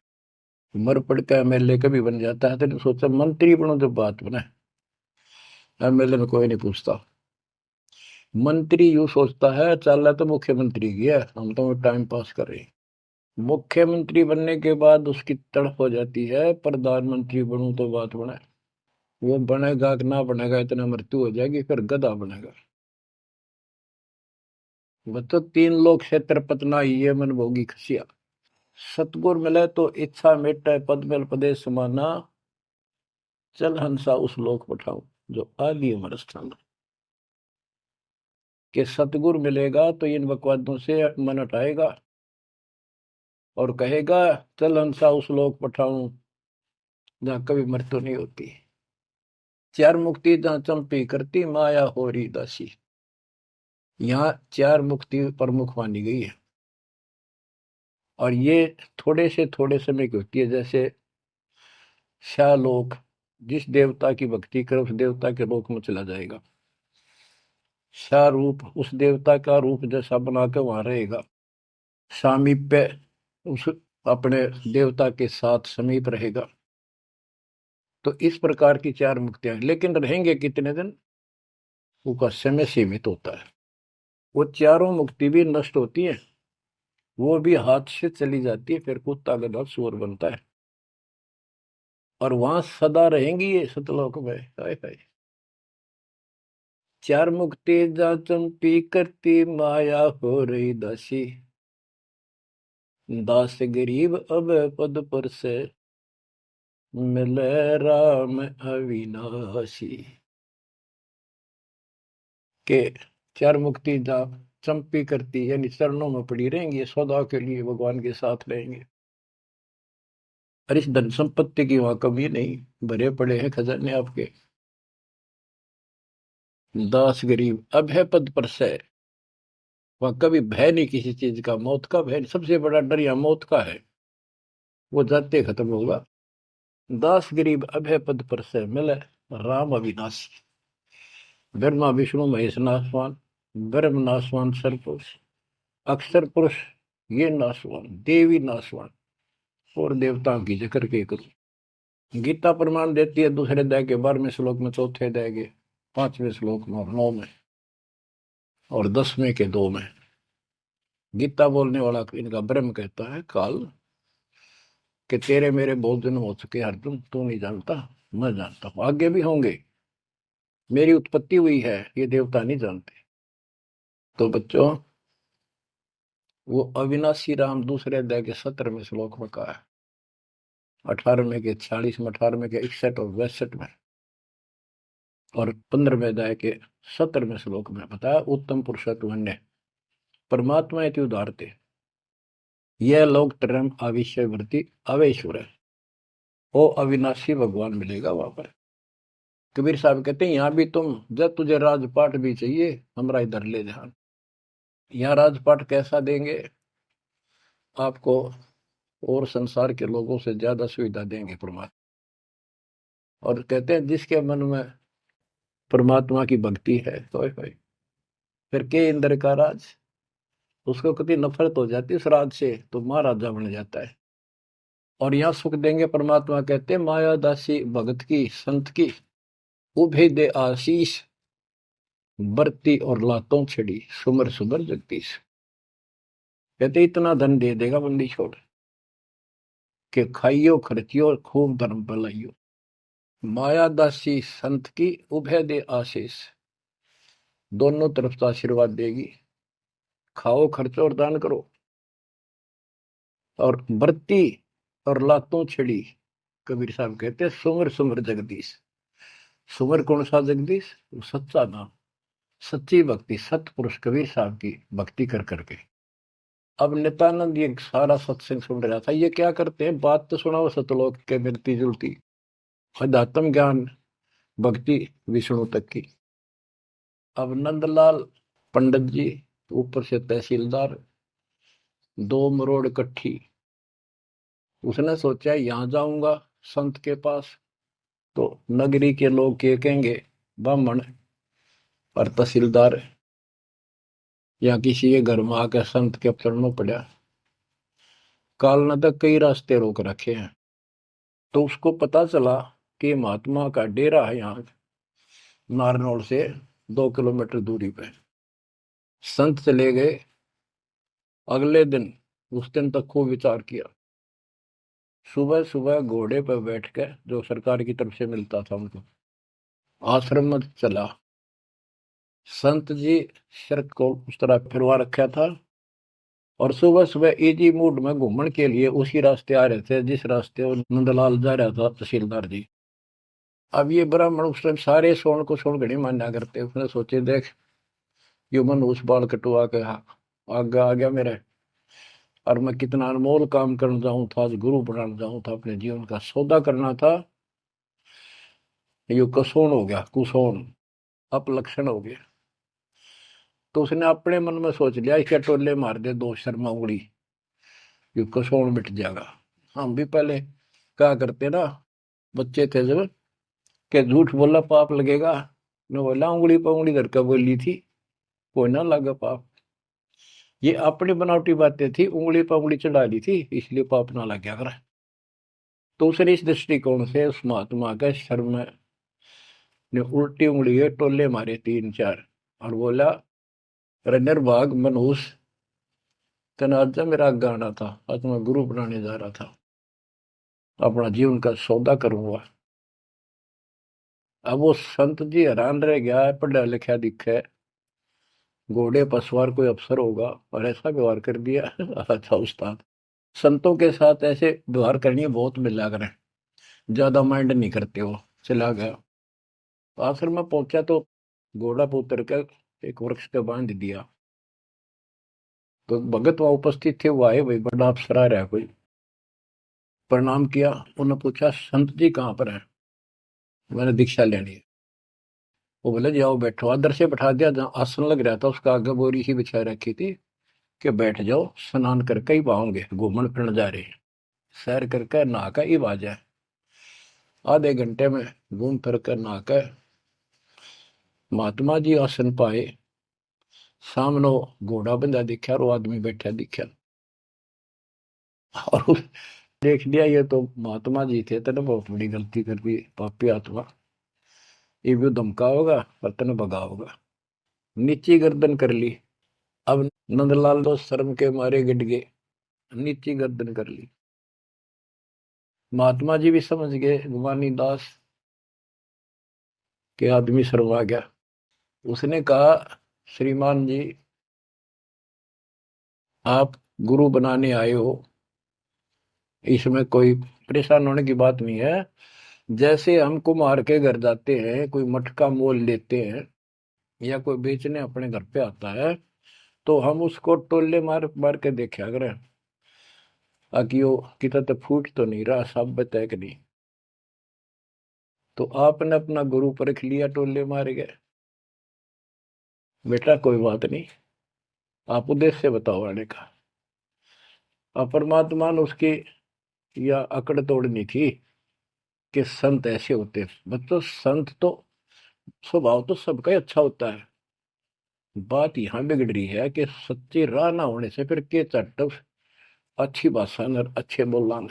मर पड़ का एमएलए कभी बन जाता है तो सोचा मंत्री बनो जब बात बने। एमएलए में कोई नहीं पूछता। मंत्री यूं सोचता है चल तो मुख्यमंत्री की है, हम तो टाइम पास कर रहे हैं। मुख्यमंत्री बनने के बाद उसकी तड़प हो जाती है प्रधानमंत्री बनूं तो बात बने। वो बनेगा कि ना बनेगा, इतना मृत्यु हो जाएगी, फिर गधा बनेगा। बच्चों तीन लोग से तरपतना ही है मन भोगी खसिया। सतगुर मिले तो इच्छा मिटे, पद मिल पदे समाना, चल हंसा उस लोक पठाऊं जो आदि अमर स्थान। कि सतगुर मिलेगा तो इन बकवादों से मन हटाएगा और कहेगा चल हंसा उस लोक पठाऊं जहां कभी मृत्यु नहीं होती। चार मुक्ति जहां चंपी करती, माया हो रही दासी। यहाँ चार मुक्ति प्रमुख मानी गई है और ये थोड़े समय की होती है। जैसे शालोक, जिस देवता की भक्ति करे उस देवता के लोक में चला जाएगा। शारूप, उस देवता का रूप जैसा बनाकर वहां रहेगा। सामीप्य, उस अपने देवता के साथ समीप रहेगा। तो इस प्रकार की चार मुक्तियां, लेकिन रहेंगे कितने दिन, उसका समय सीमित होता है। वो चारों मुक्ति भी नष्ट होती है, वो भी हाथ से चली जाती है, फिर कुत्ता गधा सुअर बनता है और वहां सदा रहेंगी ये सतलोक में। हाय हाय। चार मुक्ति जा चंपी करती, माया हो रही दासी, दास गरीब अब पद पर से, मिले राम अविनाशी। के चार मुक्ति जा चंपी करती, यानी चरणों में पड़ी रहेंगी, सदा के लिए भगवान के साथ रहेंगे। और इस धन संपत्ति की वहां कमी नहीं, भरे पड़े हैं खजाने आपके। दास गरीब अब है पद पर से, वहां कभी भय नहीं किसी चीज का, मौत का भय नहीं। सबसे बड़ा डर यहाँ मौत का है, वो जाते खत्म होगा। दास गरीब अब है पद पर से, मिले राम अविनाशी। ब्रह्मा विष्णु महेश नासवान, ब्रह्म नासवान सरपुरुष, अक्षर पुरुष ये नासवान, देवी नासवान और देवताओं की जिक्र के करूं। गीता प्रमाण देती है दूसरे अध्याय के 12वें श्लोक में, चौथे अध्याय के 5वें श्लोक में और 9 में और 10वें के 2 में। गीता बोलने वाला इनका ब्रह्म कहता है काल कि तेरे मेरे बहुत जन्म हो चुके अर्जुन, तू नहीं जानता, मैं जानता हूं, आगे भी होंगे। मेरी उत्पत्ति हुई है, ये देवता नहीं जानते। तो बच्चों वो अविनाशी राम दूसरे अध्याय के 17वें श्लोक में कहा है, 18वें के 46 में, 18वें के 61 और 62 में और 15वें अध्याय के 17वें श्लोक में बताया। उत्तम पुरुषत्व अन्य परमात्मा इति उदारते, यह लोग तरम आविश्य वृत्ति अवेश्वर है। वो अविनाशी भगवान मिलेगा वहां पर। कबीर साहब कहते हैं यहाँ भी तुम, जब तुझे राजपाट भी चाहिए हमरा इधर ले ध्यान। यहाँ राजपाट कैसा देंगे, आपको और संसार के लोगों से ज्यादा सुविधा देंगे परमात्मा। और कहते हैं जिसके मन में परमात्मा की भक्ति है तो फिर के इंद्र का राज, उसको कभी नफरत हो जाती है उस राज से तो महाराजा बन जाता है। और यहाँ सुख देंगे परमात्मा, कहते हैं माया दासी भगत की संत की उभे दे आशीष, बरती और लातों छड़ी सुमर सुमर जगदीश। कहते इतना धन दे देगा बंदी छोड़ के खाइयो खर्चियो और खूब धर्म भलाइयो। माया दासी संत की उभय दे आशीष, दोनों तरफ से आशीर्वाद देगी। खाओ खर्चो और दान करो। और बरती और लातों छड़ी, कबीर साहब कहते हैं सुमर सुमर जगदीश। सुमर कौन सा जगदीश? सच्चा नाम, सच्ची भक्ति, सतपुरुष कबीर साहब की भक्ति कर करके। अब नित्यानंद ये सारा सत्संग सुन रहा था। ये क्या करते हैं, बात तो सुनाओ सतलोक के मिलती जुलती, अध्यात्म ज्ञान भक्ति विष्णु तक की। अब नंदलाल पंडित जी ऊपर से तहसीलदार, 2 मरोड़ इकट्ठी। उसने सोचा यहां जाऊंगा संत के पास तो नगरी के लोग क्या कहेंगे, ब्राह्मण और तहसीलदार या किसी के घर में आकर संत के चरणों पड़ा। काल न तक कई रास्ते रोक रखे हैं। तो उसको पता चला कि महात्मा का डेरा है यहाँ नारनौल से 2 किलोमीटर दूरी पे। संत चले गए। अगले दिन, उस दिन तक खूब विचार किया। सुबह सुबह घोड़े पर बैठ कर, जो सरकार की तरफ से मिलता था उनको, आश्रम में चला। संत जी सर को उस तरह फिरवा रखा था और सुबह सुबह इजी मूड में घूमने के लिए उसी रास्ते आ रहे थे जिस रास्ते वो नंदलाल जा रहा था तहसीलदार जी। अब ये ब्राह्मण उस टाइम सारे सोन को सोन घड़ी मान्या करते। उसने सोचे देख यो मन उस बाल कटवा के आगे आ गया मेरे, और मैं कितना अनमोल काम करना चाहूँ था, आज गुरु बनाना चाहूँ था, अपने जीवन का सौदा करना था, यो कसोन हो गया, कुसोन अपलक्षण हो गया। तो उसने अपने मन में सोच लिया इसके टोले मार दे 2 शर्मा उंगली, यो कसोन मिट जाएगा। हम भी पहले क्या करते ना, बच्चे थे जब, के झूठ बोला पाप लगेगा, न बोला उंगली पर उंगली धर कर बोली थी, कोई ना लगा पाप। ये अपनी बनावटी बातें थी, उंगली पर उंगली चढ़ा ली थी इसलिए पाप ना लग गया कर। तो उसने इस दृष्टिकोण से उस महात्मा का शर्म ने उल्टी उंगली के टोले मारे 3-4 और बोला, निर्भाग मनहूस, तेना आज मेरा गाना था, आज मैं गुरु बनाने जा रहा था, अपना जीवन का सौदा करूंगा। अब वो संत जी हैरान रह गया, पढ़ा लिखा दिखे, घोड़े पर सवार कोई अफसर होगा और ऐसा व्यवहार कर दिया। अच्छा उस्ताद, संतों के साथ ऐसे व्यवहार करनी बहुत मिला करें, ज्यादा माइंड नहीं करते हो। चला गया। आश्रम में पहुंचा तो घोड़ा पर उतर कर एक वृक्ष का बांध दिया। तो भगत वहां उपस्थित थे, वो आए, भाई बड़ा अफसर आ रहा है कोई। प्रणाम किया। उन्होंने पूछा संत जी कहाँ पर है? मैंने दीक्षा लेनी है। वो बोले जाओ बैठो। आदर से बैठा दिया, जहाँ आसन लग रहा था उसका आगे बोरी ही बिछा रखी थी कि बैठ जाओ, स्नान करके ही पाओगे, घूमन फिरन जा रहे हैं, सैर करके नहा कर ही आ जाए। आधे घंटे में घूम फिर कर नहा कर महात्मा जी आसन पाए। सामने घोड़ा बंधा दिखा और वो आदमी बैठा दिखा और देख लिया ये तो महात्मा जी थे, तेने बहुत बड़ी गलती कर दी पापी आत्मा, ये भी धमका होगा और तेने भगा होगा। नीची गर्दन कर ली। अब नंदलाल तो शर्म के मारे गिड़ गए, नीची गर्दन कर ली। महात्मा जी भी समझ गए गुमानी दास के आदमी शर्मा गया। उसने कहा श्रीमान जी, आप गुरु बनाने आए हो, इसमें कोई परेशान होने की बात नहीं है। जैसे हम कुम्हार के घर जाते हैं, कोई मटका मोल लेते हैं या कोई बेचने अपने घर पे आता है तो हम उसको टोले मार मार के देखा करें ताकि वो कितना तो फूट तो नहीं रहा, सब बताए कि नहीं। तो आपने अपना गुरु परख लिया टोले मार गए। बेटा कोई बात नहीं, आप उद्देश्य बताओ आने का। और परमात्मा ने उसकी या अकड़ तोड़नी थी कि संत ऐसे होते हैं। बच्चों, संत तो स्वभाव तो सबका ही अच्छा होता है। बात यहाँ बिगड़ रही है कि सच्ची राह ना होने से फिर के चट अच्छी भाषा न अच्छे बोलना न।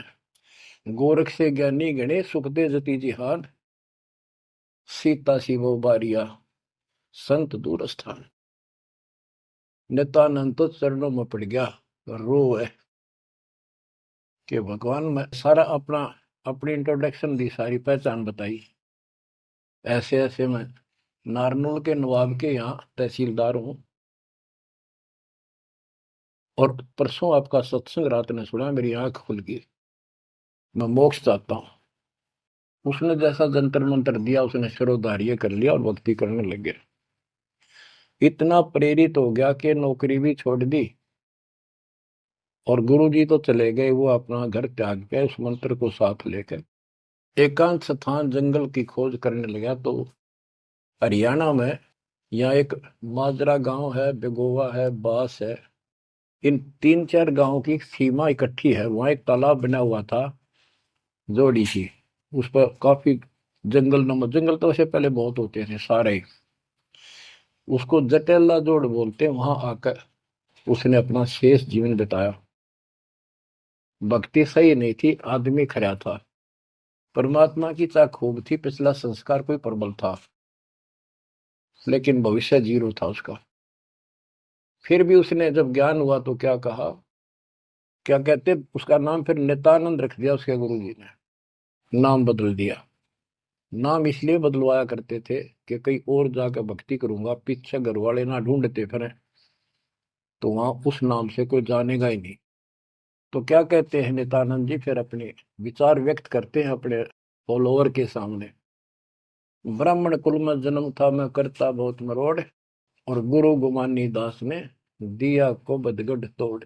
गोरख से ज्ञानी गणे सुख दे जती जिहान, सीता शिवो बारिया संत दूर स्थान। नित्यानंद तो चरणों में पड़ गया, रो है कि भगवान मैं सारा अपनी इंट्रोडक्शन दी, सारी पहचान बताई। ऐसे ऐसे मैं नारनौल के नवाब के यहाँ तहसीलदार हूं, और परसों आपका सत्संग रात ने सुना, मेरी आंख खुल गई, मैं मोक्ष चाहता हूं। उसने जैसा जंतर मंत्र दिया, उसने शिरोधार्य कर लिया और भक्ति करने लग गया। इतना प्रेरित हो गया कि नौकरी भी छोड़ दी, और गुरुजी तो चले गए, वो अपना घर त्याग के उस मंत्र को साथ लेकर एकांत स्थान जंगल की खोज करने लगा। तो हरियाणा में यहाँ एक माजरा गांव है, बेगोवा है, बास है, इन 3-4 गांवों की सीमा इकट्ठी है। वहां एक तालाब बना हुआ था, जोड़ी थी, उस पर काफी जंगल नमक, जंगल तो वैसे पहले बहुत होते थे सारे ही। उसको जटेला जोड़ बोलते। वहां आकर उसने अपना शेष जीवन बिताया। भक्ति सही नहीं थी, आदमी खरा था, परमात्मा की चाह खूब थी, पिछला संस्कार कोई प्रबल था, लेकिन भविष्य जीरो था उसका। फिर भी उसने जब ज्ञान हुआ तो क्या कहा, क्या कहते, उसका नाम फिर नित्यानंद रख दिया उसके गुरु जी ने, नाम बदल दिया। नाम इसलिए बदलवाया करते थे कि कहीं और जाकर भक्ति करूंगा, पीछे घर वाले ना ढूंढते फिर, तो वहां उस नाम से कोई जानेगा ही नहीं। तो क्या कहते हैं नित्यानंद जी, फिर अपने विचार व्यक्त करते हैं अपने फॉलोअर के सामने। ब्राह्मण कुल में जन्म था, मैं करता बहुत मरोड़, और गुरु गुमानी दास ने दिया को बदगढ़ तोड़।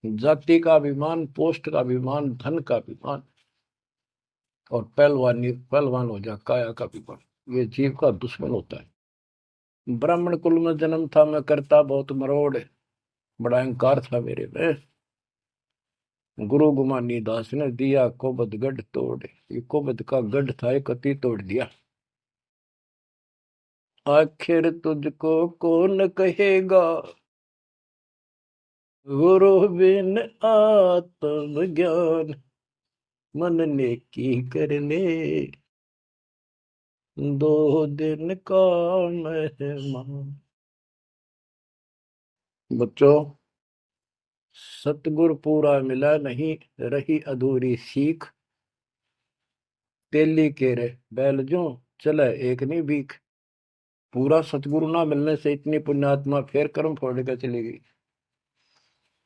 जाति का अभिमान, पोस्ट का अभिमान, धन का अभिमान, और पहलवान हो जा काया का अभिमान, ये जीव का दुश्मन होता है। ब्राह्मण कुल में जन्म था, मैं करता बहुत मरोड़, बड़ा अहंकार था मेरे में, गुरु गुमानी दास ने दिया कोबद गढ़ तोड़। ये कोबद का गढ़ था, एक कति तोड़ दिया। आखिर तुझको कौन कहेगा, गुरु बिन आत्म ज्ञान, मन ने की करने 2 दिन का मेहमान। बच्चों, सतगुर पूरा मिला नहीं, रही अधूरी सीख, तेली के रे बैल जो चले एक नहीं भीख। पूरा सतगुरु ना मिलने से इतनी पुण्यात्मा फिर कर्म फोड़ कर चली गई,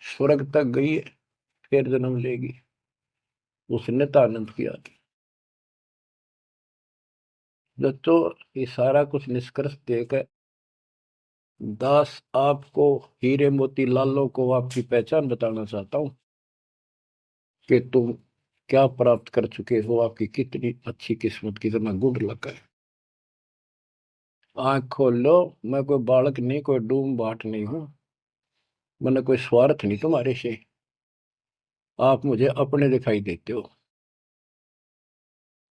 स्वर्ग तक गई, फिर जन्म लेगी। उसने तो आनंद किया। दोस्तों, ये सारा कुछ निष्कर्ष देकर दास आपको, हीरे मोती लालों को आपकी पहचान बताना चाहता हूं कि तुम क्या प्राप्त कर चुके हो, आपकी कितनी अच्छी किस्मत, कितना गुड लक है। आंख खोल लो, मैं कोई बालक नहीं, कोई डूम बाट नहीं हूं, मैंने कोई स्वार्थ नहीं तुम्हारे से। आप मुझे अपने दिखाई देते हो,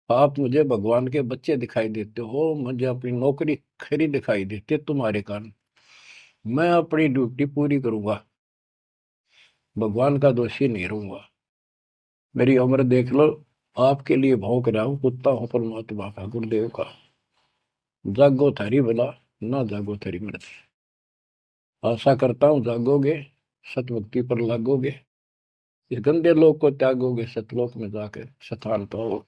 आप मुझे भगवान के बच्चे दिखाई देते हो, मुझे अपनी नौकरी खरी दिखाई देती है तुम्हारे कारण। मैं अपनी ड्यूटी पूरी करूंगा, भगवान का दोषी नहीं रहूंगा। मेरी उम्र देख लो, आपके लिए भौंक रहा हूं, कुत्ता हूं परमात्मा का, गुरुदेव का। जागो थारी भला, ना जागो थारी मर्जी। आशा करता हूं जागोगे, सतभक्ति पर लागोगे, इस गंदे लोक को त्यागोगे, सतलोक में जाकर स्थान पाओ।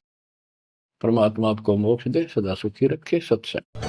परमात्मा आपको मोक्ष दे, सदा सुखी रखे। सत्संग।